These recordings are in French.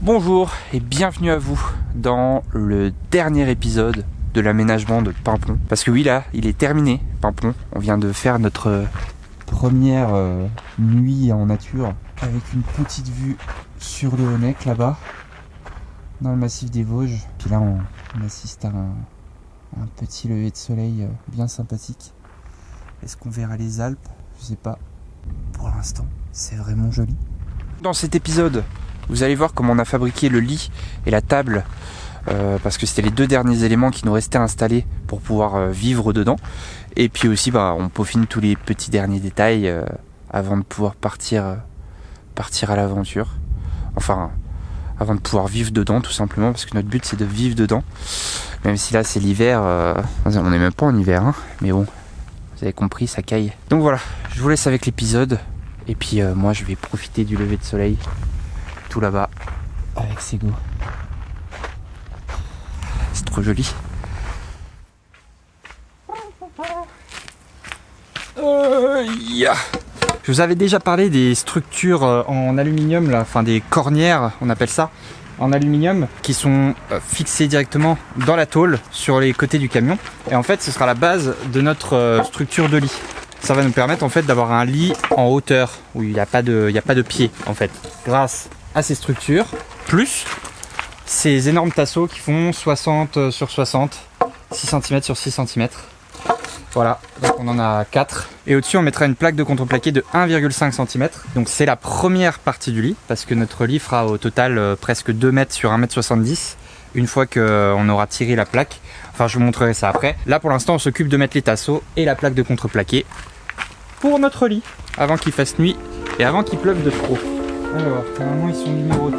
Bonjour et bienvenue à vous dans le dernier épisode de l'aménagement de Pimpon. Parce que oui, là, il est terminé, Pimpon. On vient de faire notre première nuit en nature avec une petite vue sur le Honeck là-bas, dans le massif des Vosges. Puis là, on assiste à un petit lever de soleil bien sympathique. Est-ce qu'on verra les Alpes? Je sais pas. Pour l'instant, c'est vraiment joli. Dans cet épisode, vous allez voir comment on a fabriqué le lit et la table parce que c'était les deux derniers éléments qui nous restaient installés pour pouvoir vivre dedans. Et puis aussi, on peaufine tous les petits derniers détails avant de pouvoir partir à l'aventure. Enfin, avant de pouvoir vivre dedans tout simplement, parce que notre but c'est de vivre dedans. Même si là c'est l'hiver, on n'est même pas en hiver, hein, mais bon, vous avez compris, ça caille. Donc voilà, je vous laisse avec l'épisode. Et puis moi je vais profiter du lever de soleil tout là-bas avec Sego. C'est trop joli. Yeah. Je vous avais déjà parlé des structures en aluminium, là, enfin des cornières, on appelle ça, en aluminium, qui sont fixées directement dans la tôle sur les côtés du camion. Et en fait, ce sera la base de notre structure de lit. Ça va nous permettre en fait d'avoir un lit en hauteur où il n'y a pas de pied en fait, grâce à ces structures, plus ces énormes tasseaux qui font 60 sur 60, 6 cm sur 6 cm. Voilà, donc on en a 4. Et au-dessus, on mettra une plaque de contreplaqué de 1,5 cm. Donc c'est la première partie du lit, parce que notre lit fera au total presque 2 mètres sur 1,70 m une fois qu'on aura tiré la plaque. Enfin, je vous montrerai ça après. Là, pour l'instant, on s'occupe de mettre les tasseaux et la plaque de contreplaqué pour notre lit, avant qu'il fasse nuit et avant qu'il pleuve de trop. Alors, normalement, ils sont numérotés.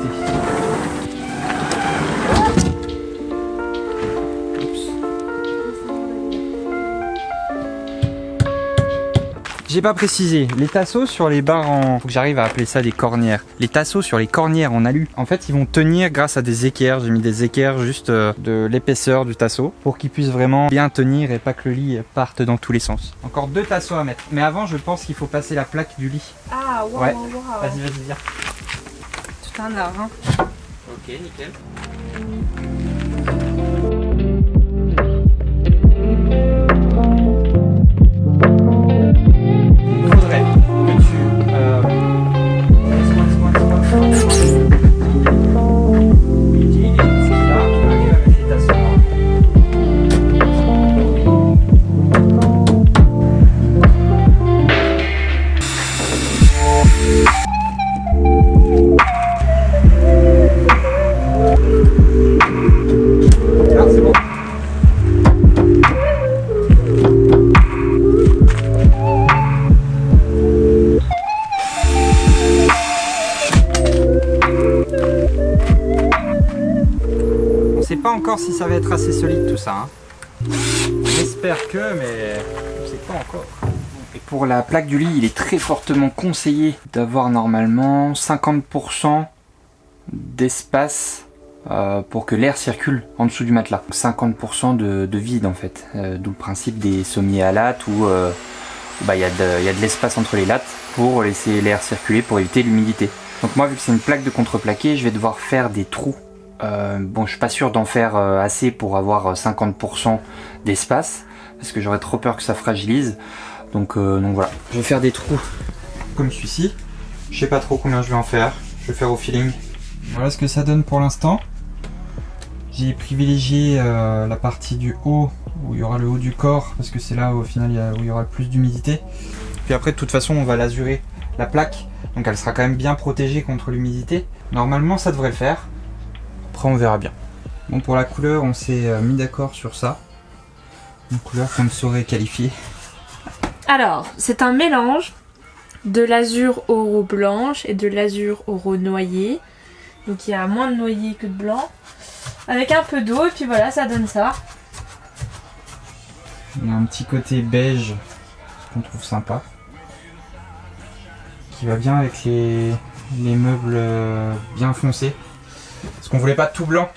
J'ai pas précisé, les tasseaux sur les barres en... Faut que j'arrive à appeler ça des cornières. Les tasseaux sur les cornières en alu, en fait, ils vont tenir grâce à des équerres. J'ai mis des équerres juste de l'épaisseur du tasseau pour qu'ils puissent vraiment bien tenir et pas que le lit parte dans tous les sens. Encore 2 tasseaux à mettre. Mais avant, je pense qu'il faut passer la plaque du lit. Ah, waouh, ouais. Wow. Vas-y, viens. Tout un art, hein. Ok, nickel. Pas encore si ça va être assez solide tout ça, hein. J'espère que, mais je sais pas encore. Et pour la plaque du lit, il est très fortement conseillé d'avoir normalement 50% d'espace pour que l'air circule en dessous du matelas. 50% de vide en fait, d'où le principe des sommiers à lattes où il y a de l'espace entre les lattes pour laisser l'air circuler pour éviter l'humidité. Donc moi, vu que c'est une plaque de contreplaqué, je vais devoir faire des trous. Je suis pas sûr d'en faire assez pour avoir 50% d'espace parce que j'aurais trop peur que ça fragilise. Donc voilà, je vais faire des trous comme celui-ci. Je sais pas trop combien je vais en faire. Je vais faire au feeling. Voilà ce que ça donne pour l'instant. J'ai privilégié la partie du haut où il y aura le haut du corps parce que c'est là où, au final où il y aura le plus d'humidité. Puis après de toute façon on va l'azurer la plaque, donc elle sera quand même bien protégée contre l'humidité. Normalement ça devrait le faire. Après on verra bien. Bon, pour la couleur, on s'est mis d'accord sur ça. Une couleur qu'on ne saurait qualifier. Alors, c'est un mélange de l'azur oro blanche et de l'azur oro noyer. Donc il y a moins de noyer que de blanc. Avec un peu d'eau et puis voilà, ça donne ça. Il y a un petit côté beige qu'on trouve sympa. Qui va bien avec les meubles bien foncés. Parce qu'on voulait pas tout blanc.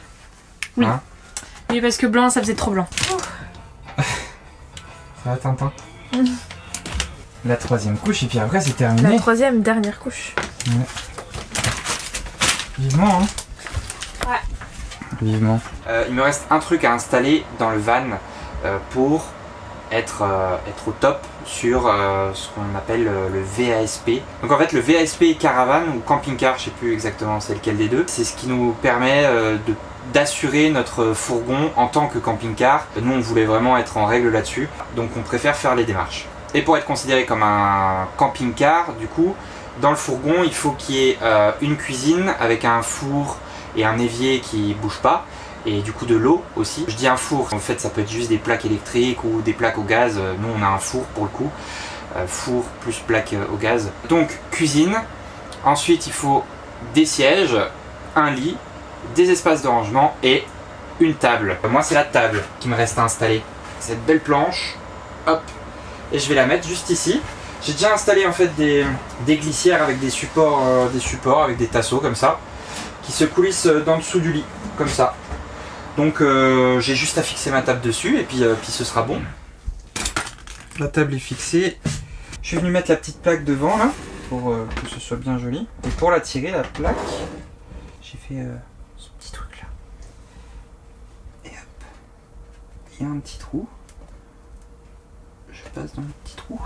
Oui. Hein, Oui, parce que blanc, ça faisait trop blanc. ça va, Tintin. La troisième couche, et puis après c'est terminé. La troisième, dernière couche. Ouais. Vivement, hein. Ouais. Vivement. Il me reste un truc à installer dans le van pour être au top sur ce qu'on appelle le VASP. Donc en fait le VASP caravane ou camping-car, je sais plus exactement c'est lequel des deux, c'est ce qui nous permet d'assurer notre fourgon en tant que camping-car. Nous on voulait vraiment être en règle là-dessus, donc on préfère faire les démarches. Et pour être considéré comme un camping-car, du coup, dans le fourgon il faut qu'il y ait une cuisine avec un four et un évier qui bouge pas. Et du coup de l'eau aussi. Je dis un four, en fait ça peut être juste des plaques électriques ou des plaques au gaz. Nous on a un four pour le coup. Four plus plaque au gaz. Donc cuisine. Ensuite il faut des sièges, un lit, des espaces de rangement et une table. Moi c'est la table qui me reste à installer. Cette belle planche. Hop. Et je vais la mettre juste ici. J'ai déjà installé en fait des glissières avec des supports avec des tasseaux comme ça. Qui se coulissent dans dessous du lit. Comme ça. Donc j'ai juste à fixer ma table dessus et puis ce sera bon. La table est fixée. Je suis venu mettre la petite plaque devant là pour que ce soit bien joli. Et pour la tirer la plaque, j'ai fait ce petit truc là. Et hop. Il y a un petit trou. Je passe dans le petit trou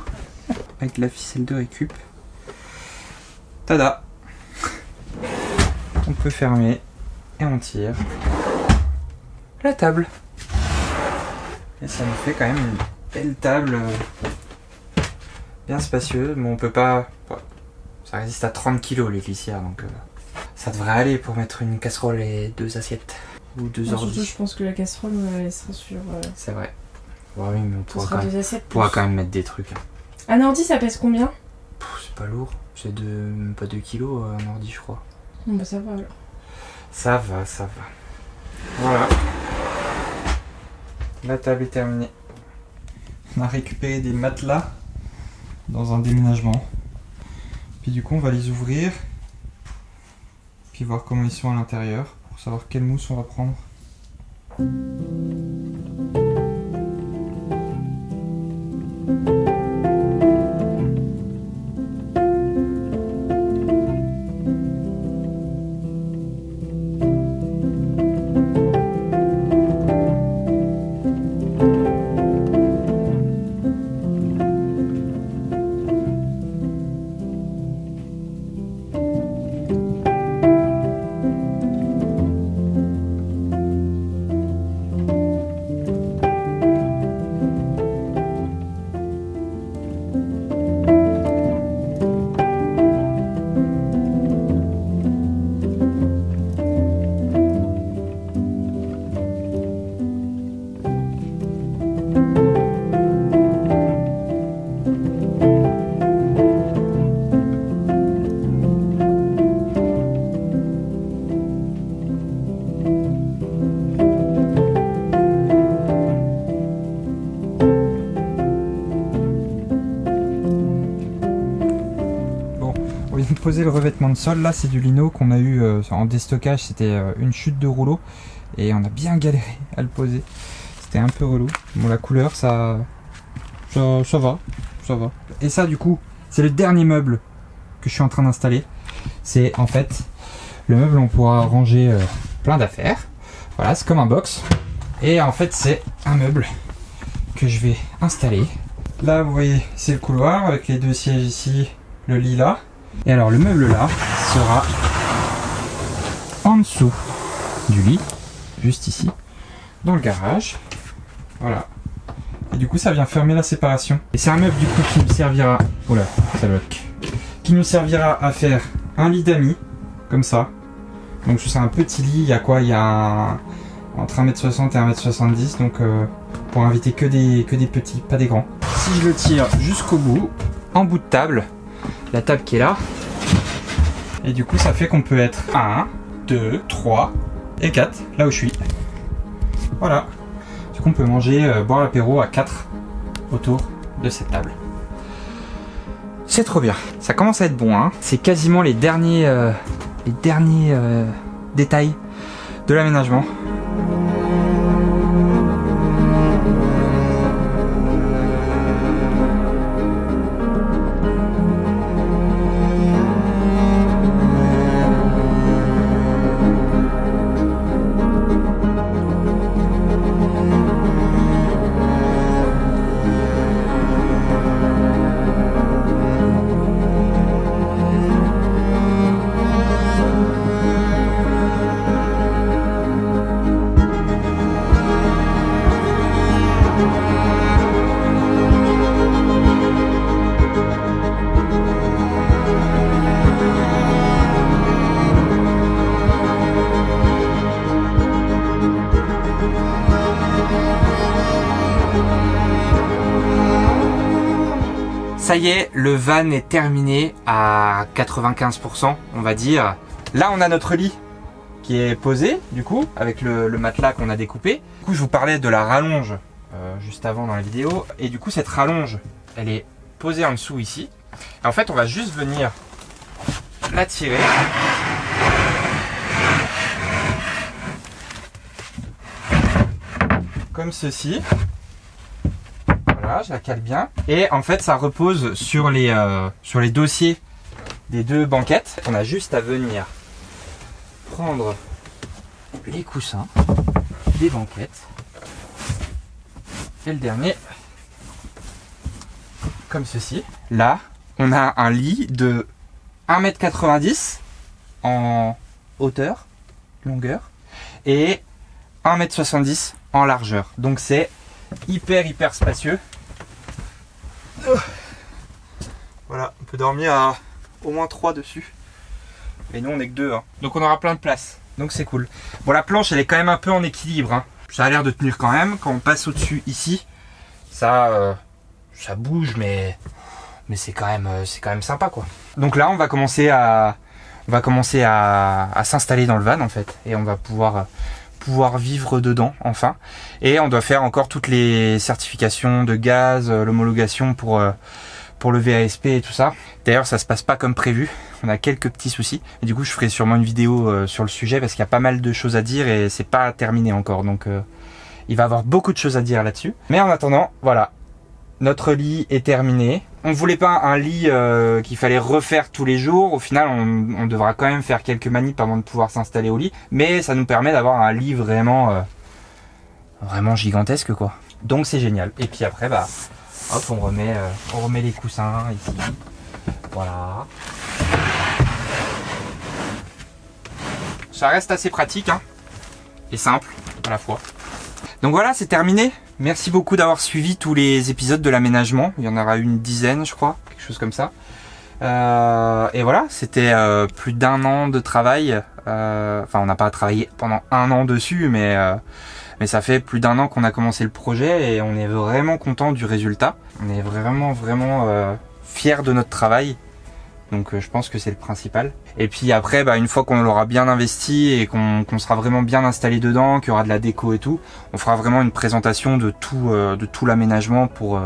avec la ficelle de récup. Tada. On peut fermer et on tire la table. Et ça nous fait quand même une belle table bien spacieuse. Bon, on peut pas... Ça résiste à 30 kg les glissières, donc ça devrait aller pour mettre une casserole et 2 assiettes. Ou 2 ordi. Surtout, je pense que la casserole, elle sera sur... C'est vrai. Ouais, oui, mais on pourra quand même mettre des trucs. Un ordi, ça pèse combien? C'est pas lourd. C'est même pas 2 kg un ordi, je crois. Bon, bah ça va alors. Ça va, ça va. Voilà. La table est terminée. On a récupéré des matelas dans un déménagement. Puis du coup on va les ouvrir. Puis voir comment ils sont à l'intérieur. Pour savoir quelle mousse on va prendre. Poser le revêtement de sol, là c'est du lino qu'on a eu en déstockage, c'était une chute de rouleau et on a bien galéré à le poser, c'était un peu relou. Bon, la couleur ça va. Et ça du coup c'est le dernier meuble que je suis en train d'installer. C'est en fait le meuble, on pourra ranger plein d'affaires, voilà, c'est comme un box et en fait c'est un meuble que je vais installer. Là vous voyez c'est le couloir avec les 2 sièges ici, le lit là. Et alors le meuble là sera en dessous du lit, juste ici, dans le garage. Voilà. Et du coup ça vient fermer la séparation. Et c'est un meuble du coup qui me servira... Oula, ça bloque. Qui nous servira à faire un lit d'amis, comme ça. Donc c'est un petit lit, il y a quoi? Il y a entre 1m60 et 1m70, donc pour inviter que des petits, pas des grands. Si je le tire jusqu'au bout, en bout de table, la table qui est là, et du coup ça fait qu'on peut être 1, 2, 3 et 4 là où je suis. Voilà, du coup on peut manger, boire l'apéro à 4 autour de cette table. C'est trop bien, ça commence à être bon hein. C'est quasiment les derniers détails de l'aménagement. Ça y est, le van est terminé à 95%, on va dire. Là, on a notre lit qui est posé, du coup, avec le matelas qu'on a découpé. Du coup, je vous parlais de la rallonge juste avant dans la vidéo. Et du coup, cette rallonge, elle est posée en dessous ici. Et en fait, on va juste venir la tirer. Comme ceci. Voilà, je la cale bien. Et en fait, ça repose sur les dossiers des deux banquettes. On a juste à venir prendre les coussins des banquettes. Et le dernier, comme ceci. Là, on a un lit de 1,90 m en hauteur, longueur, et 1,70 m en largeur. Donc c'est hyper spacieux. Voilà, on peut dormir à au moins 3 dessus. Et nous on est que 2, hein. Donc on aura plein de place. Donc c'est cool. Bon, la planche elle est quand même un peu en équilibre, hein. Ça a l'air de tenir quand même. Quand on passe au-dessus ici, ça bouge, mais c'est quand même sympa, quoi. Donc là on va commencer à s'installer dans le van en fait. Et on va pouvoir vivre dedans enfin. Et on doit faire encore toutes les certifications de gaz, l'homologation pour le VASP et tout ça. D'ailleurs ça se passe pas comme prévu, on a quelques petits soucis. Et du coup je ferai sûrement une vidéo sur le sujet parce qu'il y a pas mal de choses à dire et c'est pas terminé encore. Donc il va y avoir beaucoup de choses à dire là-dessus. Mais en attendant, voilà, notre lit est terminé. On voulait pas un lit qu'il fallait refaire tous les jours. Au final on devra quand même faire quelques manips avant de pouvoir s'installer au lit. Mais ça nous permet d'avoir un lit vraiment gigantesque, quoi. Donc c'est génial. Et puis après hop, on remet les coussins ici. Voilà. Ça reste assez pratique, hein, et simple à la fois. Donc voilà, c'est terminé. Merci beaucoup d'avoir suivi tous les épisodes de l'aménagement. Il y en aura une dizaine, je crois, quelque chose comme ça. Et voilà, c'était plus d'1 an de travail. Enfin, on n'a pas travaillé pendant 1 an dessus, mais ça fait plus d'1 an qu'on a commencé le projet et on est vraiment content du résultat. On est vraiment fiers de notre travail. Donc je pense que c'est le principal. Et puis après, une fois qu'on l'aura bien investi et qu'on sera vraiment bien installé dedans, qu'il y aura de la déco et tout, on fera vraiment une présentation de tout l'aménagement pour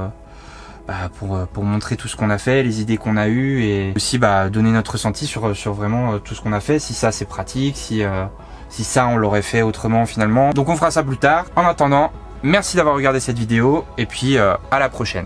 montrer tout ce qu'on a fait, les idées qu'on a eues et aussi donner notre ressenti sur vraiment tout ce qu'on a fait, si ça c'est pratique, si ça on l'aurait fait autrement finalement. Donc on fera ça plus tard. En attendant, merci d'avoir regardé cette vidéo et puis à la prochaine.